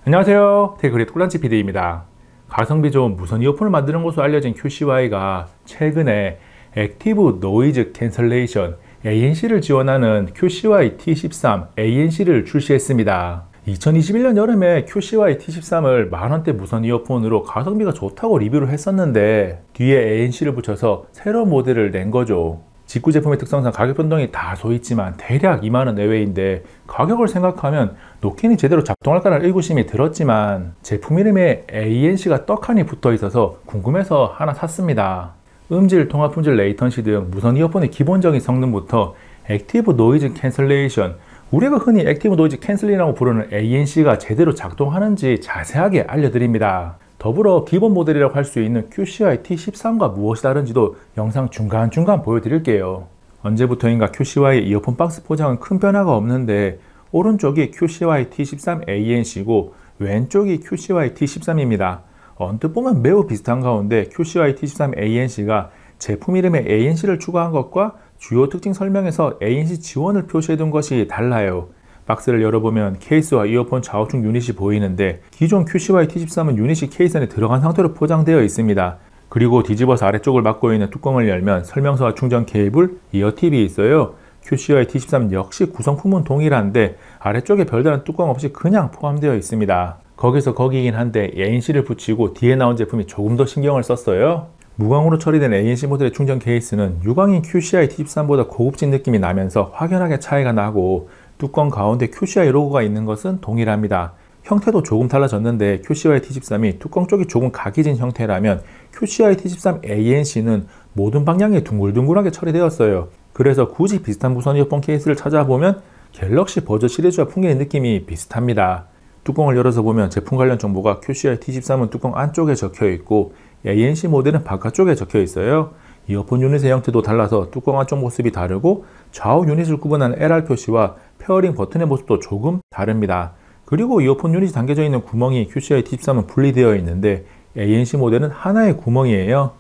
안녕하세요, 테크그립 꿀란치 PD입니다. 가성비 좋은 무선 이어폰을 만드는 것으로 알려진 QCY가 최근에 액티브 노이즈 캔슬레이션 ANC를 지원하는 QCY T13 ANC를 출시했습니다. 2021년 여름에 QCY T13을 만원대 무선 이어폰으로 가성비가 좋다고 리뷰를 했었는데 뒤에 ANC를 붙여서 새로운 모델을 낸 거죠. 직구 제품의 특성상 가격 변동이 다소 있지만 대략 2만원 내외인데 가격을 생각하면 놓기니 제대로 작동할까라는 의구심이 들었지만 제품 이름에 ANC가 떡하니 붙어 있어서 궁금해서 하나 샀습니다. 음질, 통화 품질, 레이턴시 등 무선 이어폰의 기본적인 성능부터 액티브 노이즈 캔슬레이션, 우리가 흔히 액티브 노이즈 캔슬링이라고 부르는 ANC가 제대로 작동하는지 자세하게 알려드립니다. 더불어 기본 모델이라고 할 수 있는 QCY T13과 무엇이 다른지도 영상 중간중간 보여드릴게요. 언제부터인가 QCY 이어폰 박스 포장은 큰 변화가 없는데 오른쪽이 QCY T13 ANC고 왼쪽이 QCY T13입니다. 언뜻 보면 매우 비슷한 가운데 QCY T13 ANC가 제품 이름에 ANC를 추가한 것과 주요 특징 설명에서 ANC 지원을 표시해둔 것이 달라요. 박스를 열어보면 케이스와 이어폰 좌우측 유닛이 보이는데 기존 QCY T13은 유닛이 케이스 안에 들어간 상태로 포장되어 있습니다. 그리고 뒤집어서 아래쪽을 막고 있는 뚜껑을 열면 설명서와 충전 케이블, 이어팁이 있어요. QCY T13 역시 구성품은 동일한데 아래쪽에 별다른 뚜껑 없이 그냥 포함되어 있습니다. 거기서 거기긴 한데 ANC를 붙이고 뒤에 나온 제품이 조금 더 신경을 썼어요. 무광으로 처리된 ANC 모델의 충전 케이스는 유광인 QCY T13보다 고급진 느낌이 나면서 확연하게 차이가 나고 뚜껑 가운데 QCY 로고가 있는 것은 동일합니다. 형태도 조금 달라졌는데 QCY T13이 뚜껑 쪽이 조금 각이진 형태라면 QCY T13 ANC는 모든 방향이 둥글둥글하게 처리되었어요. 그래서 굳이 비슷한 무선 이어폰 케이스를 찾아보면 갤럭시 버즈 시리즈와 풍기는 느낌이 비슷합니다. 뚜껑을 열어서 보면 제품 관련 정보가 QCY T13은 뚜껑 안쪽에 적혀 있고 ANC 모델은 바깥쪽에 적혀 있어요. 이어폰 유닛의 형태도 달라서 뚜껑 안쪽 모습이 다르고 좌우 유닛을 구분하는 LR 표시와 페어링 버튼의 모습도 조금 다릅니다. 그리고 이어폰 유닛이 담겨져 있는 구멍이 QCY T13은 분리되어 있는데 ANC 모델은 하나의 구멍이에요.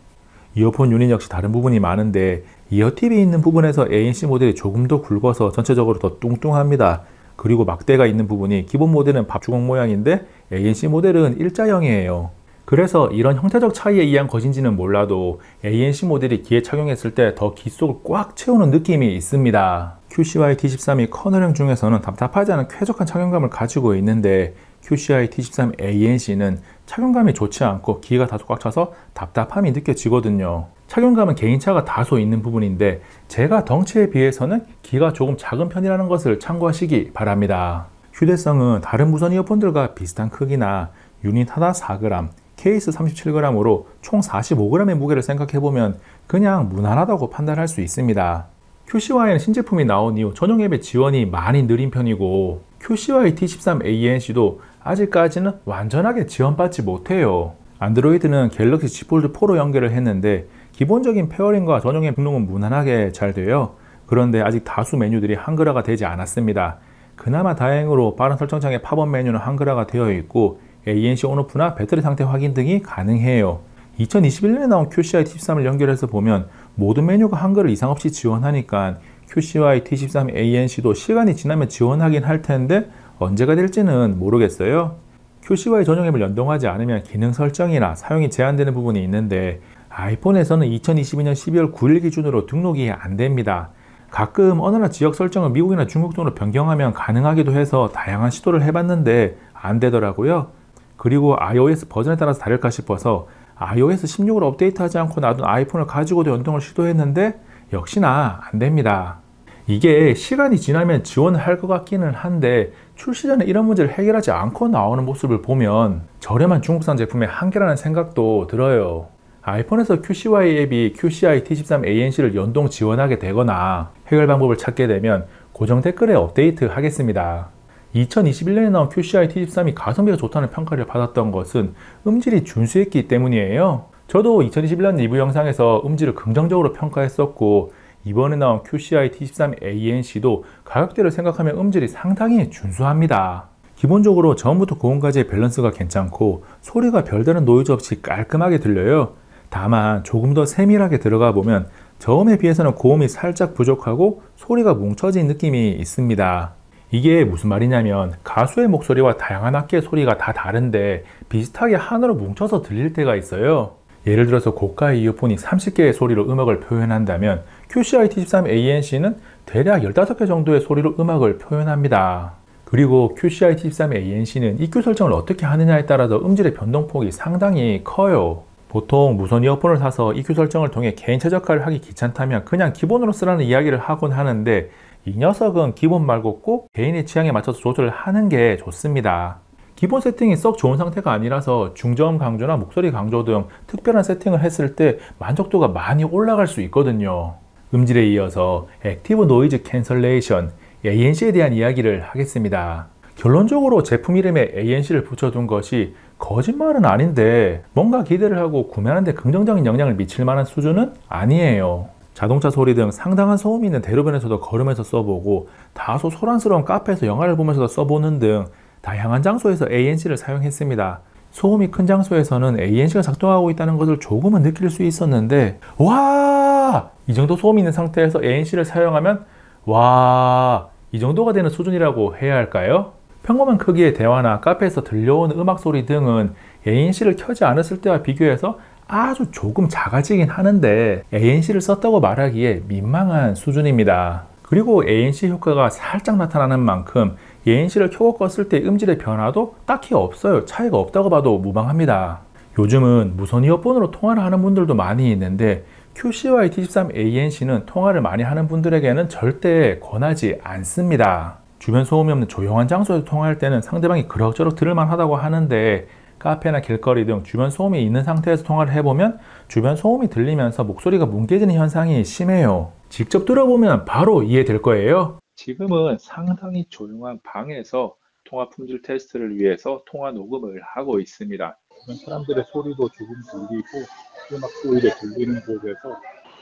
이어폰 유닛 역시 다른 부분이 많은데 이어팁이 있는 부분에서 ANC 모델이 조금 더 굵어서 전체적으로 더 뚱뚱합니다. 그리고 막대가 있는 부분이 기본 모델은 밥주걱 모양인데 ANC 모델은 일자형이에요. 그래서 이런 형태적 차이에 의한 것인지는 몰라도 ANC 모델이 귀에 착용했을 때 더 귀 속을 꽉 채우는 느낌이 있습니다. QCY T13이 커널형 중에서는 답답하지 않은 쾌적한 착용감을 가지고 있는데 QCY T13 ANC는 착용감이 좋지 않고 귀가 다소 꽉 차서 답답함이 느껴지거든요. 착용감은 개인차가 다소 있는 부분인데 제가 덩치에 비해서는 귀가 조금 작은 편이라는 것을 참고하시기 바랍니다. 휴대성은 다른 무선 이어폰들과 비슷한 크기나 유닛 하나 4g, 케이스 37g으로 총 45g의 무게를 생각해보면 그냥 무난하다고 판단할 수 있습니다. QCY는 신제품이 나온 이후 전용 앱의 지원이 많이 느린 편이고 QCY T13 ANC도 아직까지는 완전하게 지원받지 못해요. 안드로이드는 갤럭시 Z 폴드 4로 연결을 했는데 기본적인 페어링과 전용 앱 등록은 무난하게 잘 돼요. 그런데 아직 다수 메뉴들이 한글화가 되지 않았습니다. 그나마 다행으로 빠른 설정창의 팝업 메뉴는 한글화가 되어 있고 ANC 온오프나 배터리 상태 확인 등이 가능해요. 2021년에 나온 QCY T13을 연결해서 보면 모든 메뉴가 한글을 이상 없이 지원하니까 QCY T13 ANC도 시간이 지나면 지원하긴 할 텐데 언제가 될지는 모르겠어요. QCY 전용 앱을 연동하지 않으면 기능 설정이나 사용이 제한되는 부분이 있는데 아이폰에서는 2022년 12월 9일 기준으로 등록이 안 됩니다. 가끔 어느 나라 지역 설정을 미국이나 중국 등으로 변경하면 가능하기도 해서 다양한 시도를 해봤는데 안 되더라고요. 그리고 iOS 버전에 따라서 다를까 싶어서 iOS 16을 업데이트하지 않고 놔둔 아이폰을 가지고도 연동을 시도했는데 역시나 안 됩니다. 이게 시간이 지나면 지원을 할 것 같기는 한데 출시 전에 이런 문제를 해결하지 않고 나오는 모습을 보면 저렴한 중국산 제품의 한계라는 생각도 들어요. 아이폰에서 QCY 앱이 QCY T13 ANC를 연동 지원하게 되거나 해결 방법을 찾게 되면 고정 댓글에 업데이트 하겠습니다. 2021년에 나온 QCY T13이 가성비가 좋다는 평가를 받았던 것은 음질이 준수했기 때문이에요. 저도 2021년 리뷰 영상에서 음질을 긍정적으로 평가했었고 이번에 나온 QCY T13 ANC도 가격대를 생각하면 음질이 상당히 준수합니다. 기본적으로 저음부터 고음까지의 밸런스가 괜찮고 소리가 별다른 노이즈 없이 깔끔하게 들려요. 다만 조금 더 세밀하게 들어가 보면 저음에 비해서는 고음이 살짝 부족하고 소리가 뭉쳐진 느낌이 있습니다. 이게 무슨 말이냐면 가수의 목소리와 다양한 악기의 소리가 다 다른데 비슷하게 하나로 뭉쳐서 들릴 때가 있어요. 예를 들어서 고가의 이어폰이 30개의 소리로 음악을 표현한다면 QCI-T13ANC는 대략 15개 정도의 소리로 음악을 표현합니다. 그리고 QCI-T13ANC는 EQ 설정을 어떻게 하느냐에 따라서 음질의 변동폭이 상당히 커요. 보통 무선 이어폰을 사서 EQ 설정을 통해 개인 최적화를 하기 귀찮다면 그냥 기본으로 쓰라는 이야기를 하곤 하는데 이 녀석은 기본 말고 꼭 개인의 취향에 맞춰서 조절을 하는 게 좋습니다. 기본 세팅이 썩 좋은 상태가 아니라서 중저음 강조나 목소리 강조 등 특별한 세팅을 했을 때 만족도가 많이 올라갈 수 있거든요. 음질에 이어서 액티브 노이즈 캔슬레이션 ANC에 대한 이야기를 하겠습니다. 결론적으로 제품 이름에 ANC를 붙여둔 것이 거짓말은 아닌데 뭔가 기대를 하고 구매하는데 긍정적인 영향을 미칠 만한 수준은 아니에요. 자동차 소리 등 상당한 소음이 있는 대로변에서도 걸으면서 써보고 다소 소란스러운 카페에서 영화를 보면서도 써보는 등 다양한 장소에서 ANC를 사용했습니다. 소음이 큰 장소에서는 ANC가 작동하고 있다는 것을 조금은 느낄 수 있었는데 와! 이 정도 소음이 있는 상태에서 ANC를 사용하면 와! 이 정도가 되는 수준이라고 해야 할까요? 평범한 크기의 대화나 카페에서 들려오는 음악 소리 등은 ANC를 켜지 않았을 때와 비교해서 아주 조금 작아지긴 하는데 ANC를 썼다고 말하기에 민망한 수준입니다. 그리고 ANC 효과가 살짝 나타나는 만큼 ANC를 켜고 껐을 때 음질의 변화도 딱히 없어요. 차이가 없다고 봐도 무방합니다. 요즘은 무선 이어폰으로 통화를 하는 분들도 많이 있는데 QCY-T13ANC는 통화를 많이 하는 분들에게는 절대 권하지 않습니다. 주변 소음이 없는 조용한 장소에서 통화할 때는 상대방이 그럭저럭 들을만 하다고 하는데 카페나 길거리 등 주변 소음이 있는 상태에서 통화를 해보면 주변 소음이 들리면서 목소리가 뭉개지는 현상이 심해요. 직접 들어보면 바로 이해될 거예요. 지금은 상당히 조용한 방에서 통화 품질 테스트를 위해서 통화 녹음을 하고 있습니다. 사람들의 소리도 조금 들리고 음악 소리도 들리는 곳에서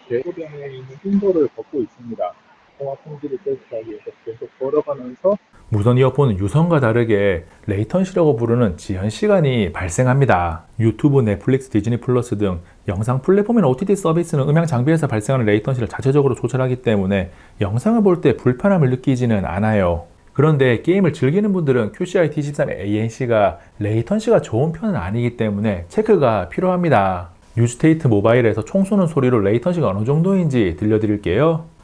대로변에 있는 인도를 걷고 있습니다. 통화 품질을 테스트하기 위해서 계속 걸어가면서 무선 이어폰은 유선과 다르게 레이턴시라고 부르는 지연 시간이 발생합니다. 유튜브, 넷플릭스, 디즈니 플러스 등 영상 플랫폼이나 OTT 서비스는 음향 장비에서 발생하는 레이턴시를 자체적으로 조절하기 때문에 영상을 볼 때 불편함을 느끼지는 않아요. 그런데 게임을 즐기는 분들은 QCI-T13ANC가 레이턴시가 좋은 편은 아니기 때문에 체크가 필요합니다. 뉴스테이트 모바일에서 총 쏘는 소리로 레이턴시가 어느 정도인지 들려드릴게요.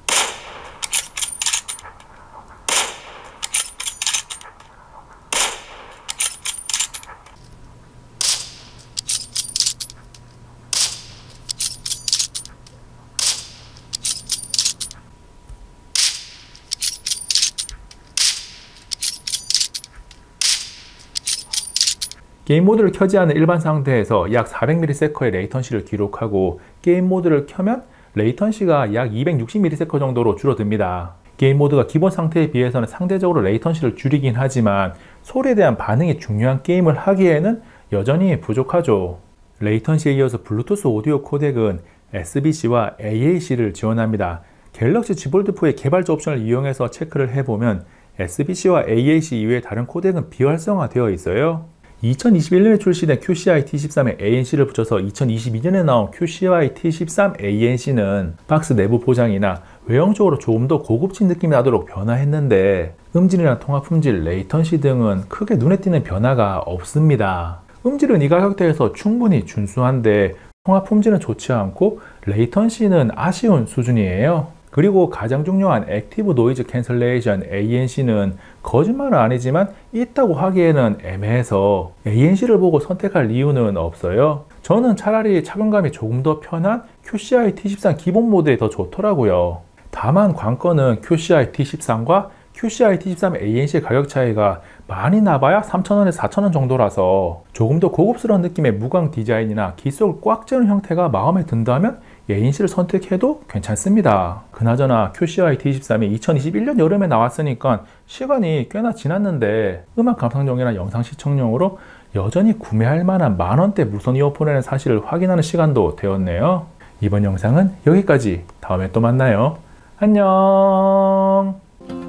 게임 모드를 켜지 않은 일반 상태에서 약 400ms의 레이턴시를 기록하고 게임 모드를 켜면 레이턴시가 약 260ms 정도로 줄어듭니다. 게임 모드가 기본 상태에 비해서는 상대적으로 레이턴시를 줄이긴 하지만 소리에 대한 반응이 중요한 게임을 하기에는 여전히 부족하죠. 레이턴시에 이어서 블루투스 오디오 코덱은 SBC와 AAC를 지원합니다. 갤럭시 Z 폴드4의 개발자 옵션을 이용해서 체크를 해보면 SBC와 AAC 이외의 다른 코덱은 비활성화되어 있어요. 2021년에 출시된 QCI-T13에 ANC를 붙여서 2022년에 나온 QCI-T13ANC는 박스 내부 포장이나 외형적으로 조금 더 고급진 느낌이 나도록 변화했는데 음질이나 통화 품질, 레이턴시 등은 크게 눈에 띄는 변화가 없습니다. 음질은 이 가격대에서 충분히 준수한데 통화 품질은 좋지 않고 레이턴시는 아쉬운 수준이에요. 그리고 가장 중요한 액티브 노이즈 캔슬레이션 ANC는 거짓말은 아니지만 있다고 하기에는 애매해서 ANC를 보고 선택할 이유는 없어요. 저는 차라리 착용감이 조금 더 편한 QCI-T13 기본 모델이 더 좋더라고요. 다만 관건은 QCI-T13과 QCI-T13ANC의 가격 차이가 많이 나봐야 3,000원에서 4,000원 정도라서 조금 더 고급스러운 느낌의 무광 디자인이나 기속을 꽉 채우는 형태가 마음에 든다면 ANC를 선택해도 괜찮습니다. 그나저나 QCI-T13이 2021년 여름에 나왔으니까 시간이 꽤나 지났는데 음악 감상용이나 영상 시청용으로 여전히 구매할 만한 만원대 무선 이어폰이라는 사실을 확인하는 시간도 되었네요. 이번 영상은 여기까지. 다음에 또 만나요. 안녕.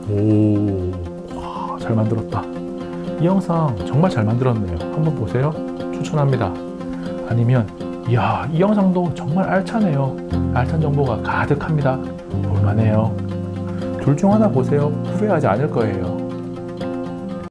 오, 와, 잘 만들었다. 이 영상 정말 잘 만들었네요. 한번 보세요. 추천합니다. 아니면 이야, 이 영상도 정말 알차네요. 알찬 정보가 가득합니다. 볼만해요. 둘 중 하나 보세요. 후회하지 않을 거예요.